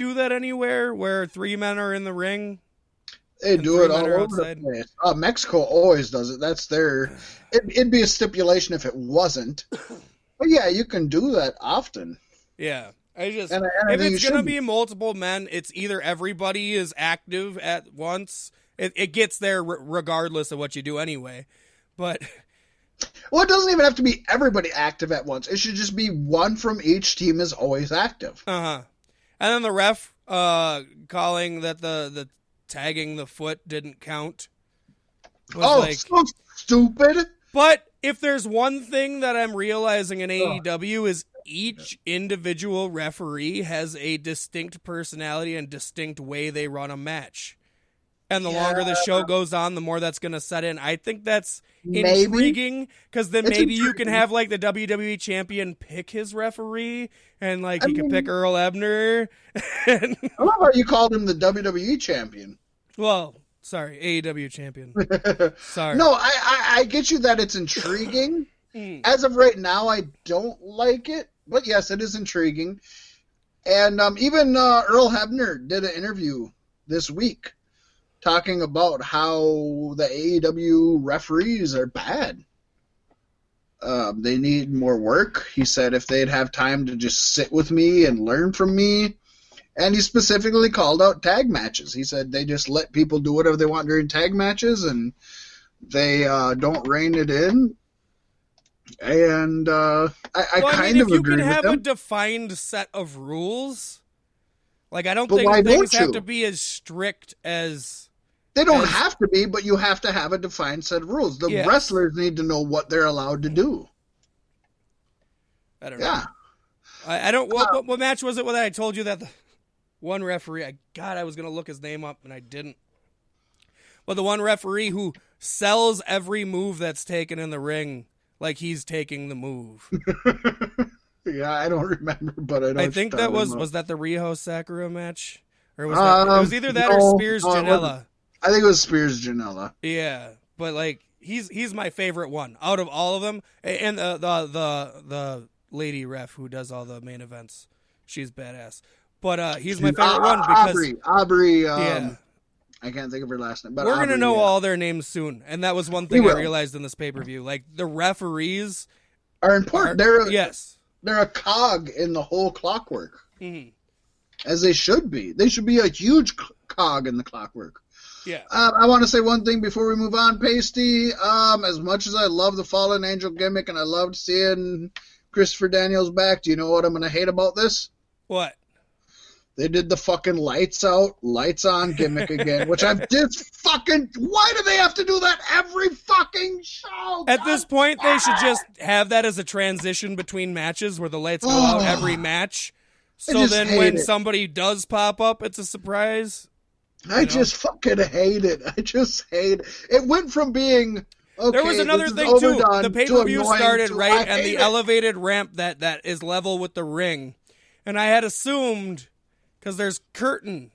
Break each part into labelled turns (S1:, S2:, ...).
S1: do that anywhere where 3 men are in the ring?
S2: They do it all over the place. Mexico always does it. That's their. It'd be a stipulation if it wasn't. But yeah, you can do that often.
S1: Yeah. If
S2: think
S1: it's going to be multiple men, it's either everybody is active at once. It gets there regardless of what you do anyway. But
S2: well, it doesn't even have to be everybody active at once. It should just be one from each team is always active.
S1: And then the ref calling that the tagging the foot didn't count.
S2: So stupid.
S1: But if there's one thing that I'm realizing in AEW is each individual referee has a distinct personality and distinct way they run a match. And the longer the show goes on, the more that's going to set in. I think that's intriguing because then maybe you can have like the WWE champion pick his referee and like he can pick Earl Ebner. I
S2: love how you called him the WWE champion.
S1: Well, sorry, AEW champion. Sorry.
S2: No, I get you that it's intriguing. As of right now, I don't like it. But yes, it is intriguing. And even Earl Hebner did an interview this week talking about how the AEW referees are bad. They need more work. He said if they'd have time to just sit with me and learn from me. And he specifically called out tag matches. He said they just let people do whatever they want during tag matches and they don't rein it in. And I kind of agree with him. If you can
S1: have a defined set of rules, like I don't think things have to be as strict as...
S2: They don't have to be, but you have to have a defined set of rules. The wrestlers need to know what they're allowed to do.
S1: I don't know. I don't... What match was it when I told you that the one referee... I was going to look his name up, and I didn't. But the one referee who sells every move that's taken in the ring like he's taking the move.
S2: Yeah, I don't remember, but I know.
S1: I think that was that the Riho Sakura match? Or was that... It was either that or Spears Janela.
S2: I think it was Spears Janela.
S1: Yeah, but like he's my favorite one out of all of them, and the lady ref who does all the main events, she's badass. But he's my favorite one because
S2: Aubrey. I can't think of her last name. But
S1: we're gonna know all their names soon, and that was one thing I realized in this pay-per-view. Like the referees
S2: are important. They're a cog in the whole clockwork, as they should be. They should be a huge cog in the clockwork.
S1: Yeah.
S2: I want to say one thing before we move on, Pasty. As much as I love the Fallen Angel gimmick and I loved seeing Christopher Daniels back, do you know what I'm going to hate about this?
S1: What?
S2: They did the fucking lights out, lights on gimmick again, which I've just fucking... Why do they have to do that every fucking show?
S1: At this point, they should just have that as a transition between matches where the lights go out every match. So then when somebody does pop up, it's a surprise.
S2: I just fucking hate it. I just hate it. It went from being... Okay,
S1: there was another thing, too. The pay-per-view started, right, and the elevated ramp that is level with the ring. And I had assumed, because there's curtain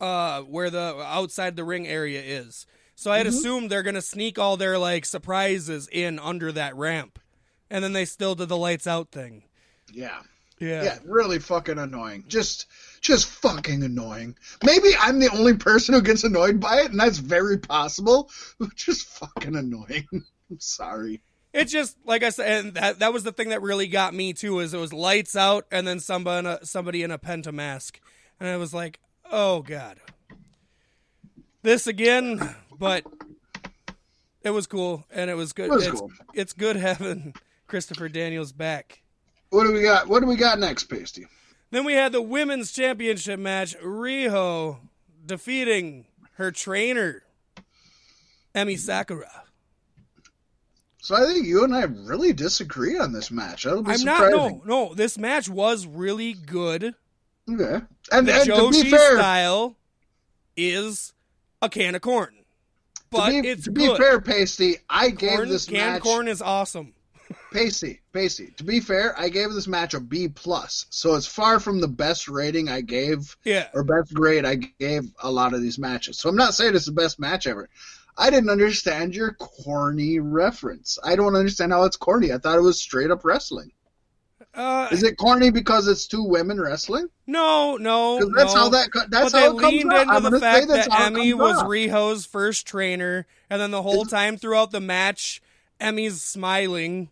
S1: where the outside the ring area is. So I had assumed they're going to sneak all their, like, surprises in under that ramp. And then they still did the lights out thing. Yeah,
S2: really fucking annoying. Just fucking annoying. Maybe I'm the only person who gets annoyed by it, and that's very possible. Just fucking annoying. I'm sorry.
S1: It's just, like I said, and that was the thing that really got me, too, is it was lights out and then somebody in a Penta mask. And I was like, oh, God. This again, but it was cool, and it was good. It's good having Christopher Daniels back.
S2: What do we got? What do we got next, Pasty?
S1: Then we had the women's championship match. Riho defeating her trainer, Emi Sakura.
S2: So I think you and I really disagree on this match. That'll be surprising.
S1: No. This match was really good.
S2: Okay.
S1: And the Joshi style is a can of corn. But it's good.
S2: To be fair, Pasty, I gave this match...
S1: Canned corn is awesome.
S2: Pasty, to be fair, I gave this match a B+. So it's far from the best rating I gave, or best grade I gave a lot of these matches. So I'm not saying it's the best match ever. I didn't understand your corny reference. I don't understand how it's corny. I thought it was straight up wrestling. Is it corny because it's two women wrestling?
S1: No.
S2: That's how that. That's how it comes
S1: leaned
S2: up.
S1: into the fact that Emmy was
S2: up.
S1: Riho's first trainer, and then the whole time throughout the match, Emmy's smiling,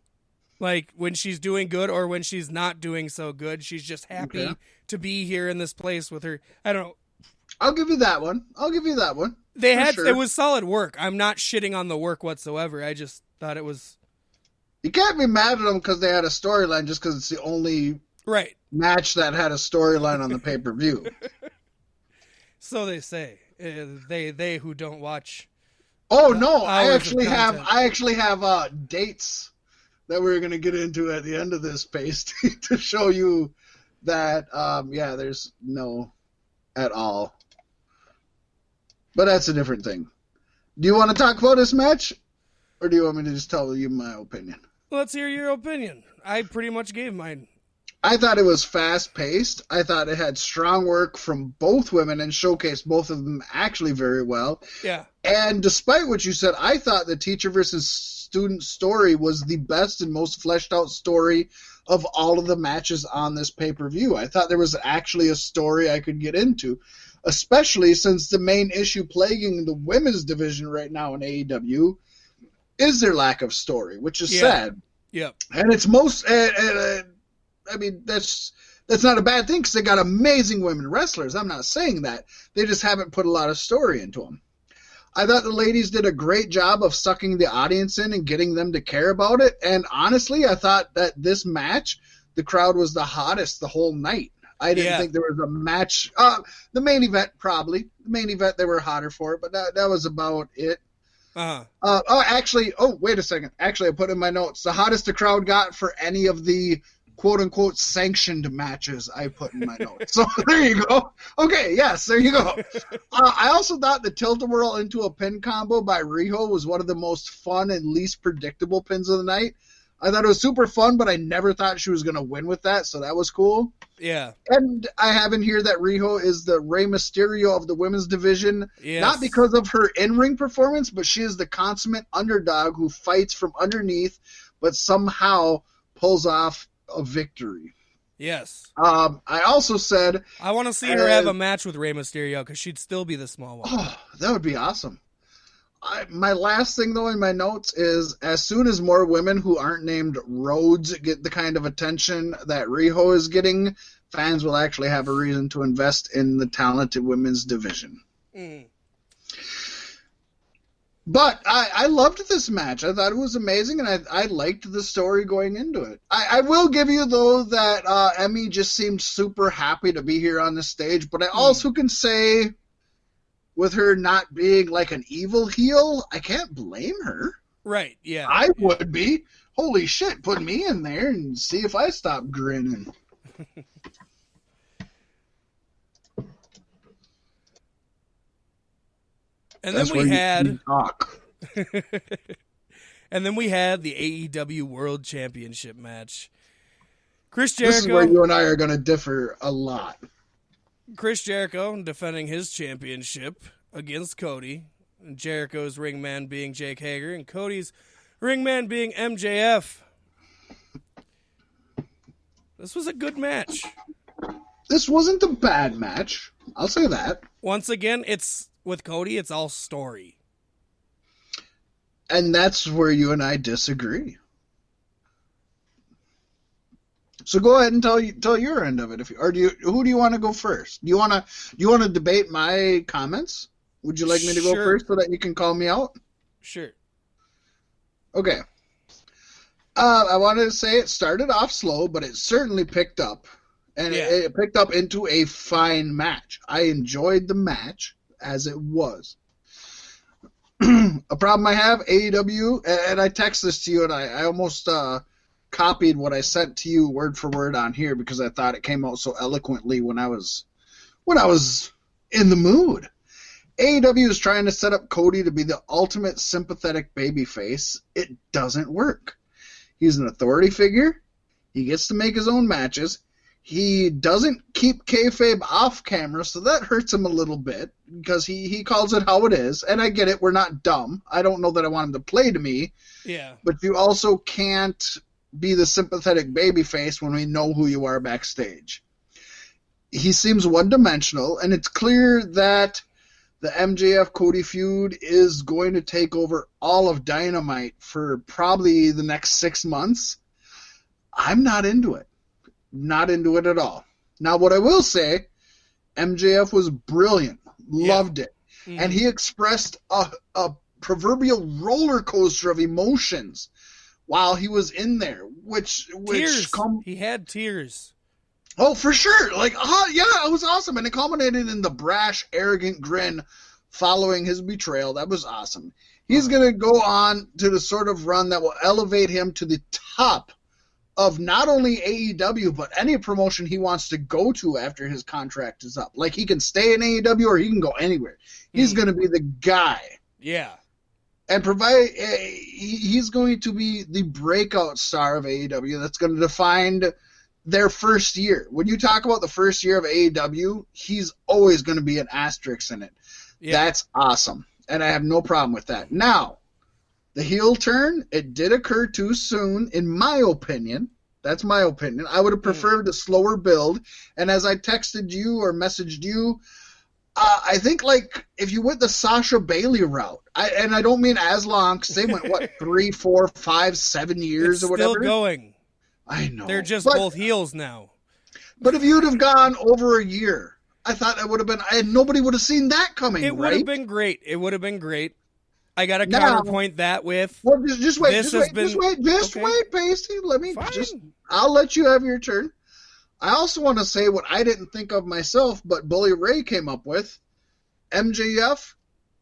S1: like when she's doing good or when she's not doing so good. She's just happy to be here in this place with her. I don't know.
S2: I'll give you that one.
S1: It was solid work. I'm not shitting on the work whatsoever. I just thought it was.
S2: You can't be mad at them because they had a storyline just because it's the only match that had a storyline on the pay-per-view.
S1: So they say. They who don't watch.
S2: Oh no! I actually have dates that we're going to get into at the end of this paste to show you that there's no at all. But that's a different thing. Do you want to talk about this match, or do you want me to just tell you my opinion?
S1: Let's hear your opinion. I pretty much gave mine.
S2: I thought it was fast-paced. I thought it had strong work from both women and showcased both of them actually very well.
S1: Yeah.
S2: And despite what you said, I thought the teacher versus student story was the best and most fleshed-out story of all of the matches on this pay-per-view. I thought there was actually a story I could get into, especially since the main issue plaguing the women's division right now in AEW is their lack of story, which is sad.
S1: Yep.
S2: And it's most... I mean, that's not a bad thing because they got amazing women wrestlers. I'm not saying that. They just haven't put a lot of story into them. I thought the ladies did a great job of sucking the audience in and getting them to care about it. And honestly, I thought that this match, the crowd was the hottest the whole night. I didn't think there was a match. The main event, probably. The main event, they were hotter for it, but that was about it. Wait a second. Actually, I put in my notes, the hottest the crowd got for any of the quote-unquote sanctioned matches I put in my notes. So there you go. Okay, yes, there you go. I also thought the tilt-a-whirl into a pin combo by Riho was one of the most fun and least predictable pins of the night. I thought it was super fun, but I never thought she was going to win with that, so that was cool.
S1: Yeah.
S2: And I have in here that Riho is the Rey Mysterio of the women's division, not because of her in-ring performance, but she is the consummate underdog who fights from underneath, but somehow pulls off a victory.
S1: Yes.
S2: I also said
S1: I want to see her have a match with Rey Mysterio because she'd still be the small one.
S2: Oh, that would be awesome. My last thing, though, in my notes is as soon as more women who aren't named Rhodes get the kind of attention that Riho is getting, fans will actually have a reason to invest in the talented women's division. But I loved this match. I thought it was amazing, and I liked the story going into it. I will give you, though, that Emmy just seemed super happy to be here on the stage, but I also can say, with her not being like an evil heel, I can't blame her.
S1: Right, yeah.
S2: I would be. Holy shit, put me in there and see if I stop grinning.
S1: And then we had the AEW World Championship match. Chris Jericho.
S2: This is where you and I are going to differ a lot.
S1: Chris Jericho defending his championship against Cody. And Jericho's ringman being Jake Hager, and Cody's ringman being MJF. This was a good match.
S2: This wasn't a bad match. I'll say that.
S1: Once again, with Cody, it's all story.
S2: And that's where you and I disagree. So go ahead and tell your end of it. Who do you want to go first? Do you want to debate my comments? Would you like me to go first so that you can call me out?
S1: Sure.
S2: Okay. I wanted to say it started off slow, but it certainly picked up. And it picked up into a fine match. I enjoyed the match as it was. A problem I have, AEW, and I text this to you, and I almost copied what I sent to you word for word on here because I thought it came out so eloquently when I was in the mood. AEW is trying to set up Cody to be the ultimate sympathetic babyface. It doesn't work. He's an authority figure. He gets to make his own matches. He doesn't keep kayfabe off camera, so that hurts him a little bit because he calls it how it is. And I get it. We're not dumb. I don't know that I want him to play to me.
S1: Yeah.
S2: But you also can't be the sympathetic babyface when we know who you are backstage. He seems one-dimensional, and it's clear that the MJF Cody feud is going to take over all of Dynamite for probably the next 6 months. I'm not into it. Not into it at all. Now, what I will say, MJF was brilliant. Loved it. Mm-hmm. And he expressed a proverbial roller coaster of emotions while he was in there, which
S1: tears. He had tears.
S2: Oh, for sure. Like, yeah, it was awesome. And it culminated in the brash, arrogant grin following his betrayal. That was awesome. He's going to go on to the sort of run that will elevate him to the top of not only AEW, but any promotion he wants to go to after his contract is up. Like, he can stay in AEW or he can go anywhere. He's going to be the guy.
S1: Yeah.
S2: And he's going to be the breakout star of AEW that's going to define their first year. When you talk about the first year of AEW, he's always going to be an asterisk in it. Yeah. That's awesome. And I have no problem with that. Now, the heel turn, it did occur too soon, in my opinion. That's my opinion. I would have preferred a slower build. And as I texted you or messaged you, I think, like, if you went the Sasha Bailey route, and I don't mean as long, because they went, 3, 4, 5, 7 years or whatever.
S1: Still going.
S2: I know.
S1: They're just both heels now.
S2: But if you'd have gone over a year, I thought that would have been, and nobody would have seen that coming,
S1: It would have been great. It would have been great. I got to counterpoint that with.
S2: Well, just wait, wait, Pasty. I'll let you have your turn. I also want to say what I didn't think of myself, but Bully Ray came up with. MJF,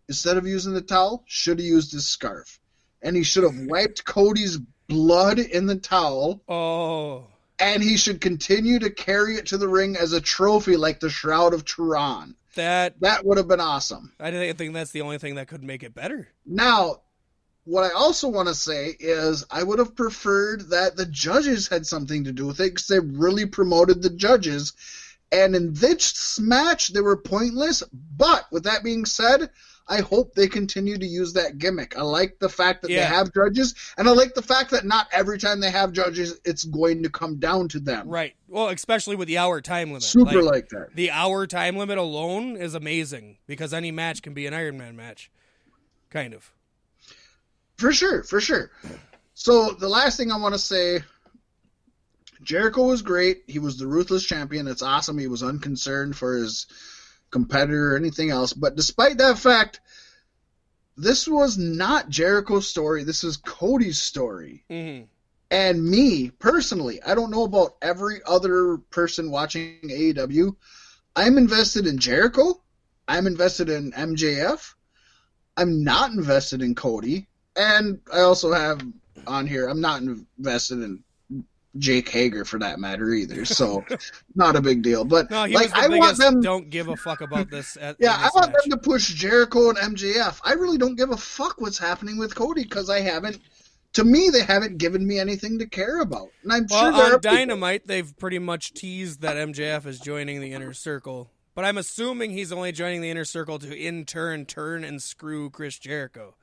S2: instead of using the towel, should have used his scarf. And he should have wiped Cody's blood in the towel.
S1: Oh.
S2: And he should continue to carry it to the ring as a trophy like the Shroud of Turan. That would have been awesome.
S1: I think that's the only thing that could make it better.
S2: Now, what I also want to say is I would have preferred that the judges had something to do with it because they really promoted the judges. And in this match, they were pointless. But with that being said, I hope they continue to use that gimmick. I like the fact that they have judges, and I like the fact that not every time they have judges, it's going to come down to them.
S1: Right. Well, especially with the hour time limit.
S2: Super like that.
S1: The hour time limit alone is amazing because any match can be an Iron Man match. Kind of.
S2: For sure. So the last thing I want to say, Jericho was great. He was the Ruthless Champion. It's awesome. He was unconcerned for his competitor or anything else. But despite that fact, this was not Jericho's story. This is Cody's story.
S1: Mm-hmm.
S2: And me, personally, I don't know about every other person watching AEW. I'm invested in Jericho. I'm invested in MJF. I'm not invested in Cody. And I also have on here, I'm not invested in Jake Hager for that matter either. So not a big deal. But
S1: no, I want them don't give a fuck about this. I
S2: want them to push Jericho and MJF. I really don't give a fuck what's happening with Cody because they haven't given me anything to care about. And I'm sure
S1: on Dynamite they've pretty much teased that MJF is joining the Inner Circle. But I'm assuming he's only joining the Inner Circle to in turn turn and screw Chris Jericho.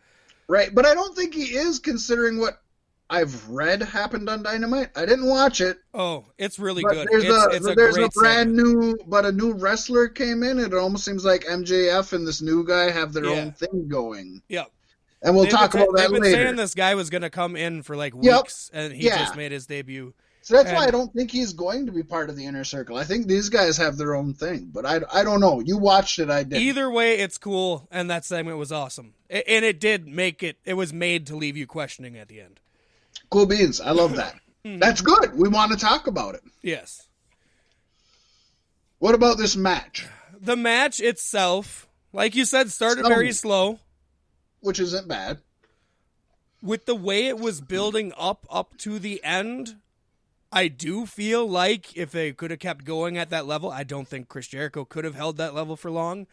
S2: Right, but I don't think he is, considering what I've read happened on Dynamite. I didn't watch it.
S1: Oh, it's really good.
S2: There's a brand new, but a new wrestler came in, and it almost seems like MJF and this new guy have their own thing going.
S1: Yep.
S2: And we'll talk about that later.
S1: They've been saying this guy was going to come in for like weeks, and he just made his debut.
S2: So that's why I don't think he's going to be part of the Inner Circle. I think these guys have their own thing, but I don't know. You watched it, I didn't.
S1: Either way, it's cool, and that segment was awesome. And it did make it was made to leave you questioning at the end.
S2: Cool beans. I love that. That's good. We want to talk about it.
S1: Yes.
S2: What about this match?
S1: The match itself, like you said, started very slow.
S2: Which isn't bad.
S1: With the way it was building up to the end, I do feel like if they could have kept going at that level, I don't think Chris Jericho could have held that level for long.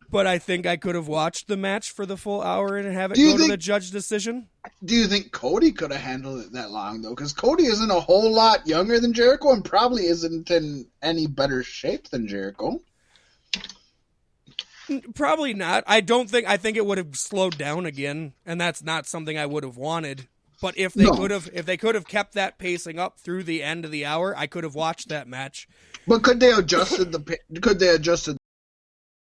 S1: But I think I could have watched the match for the full hour and have it go to the judge decision.
S2: Do you think Cody could have handled it that long, though? Because Cody isn't a whole lot younger than Jericho and probably isn't in any better shape than Jericho.
S1: Probably not. I think it would have slowed down again, and that's not something I would have wanted. But if they could have kept that pacing up through the end of the hour, I could have watched that match.
S2: But could they adjusted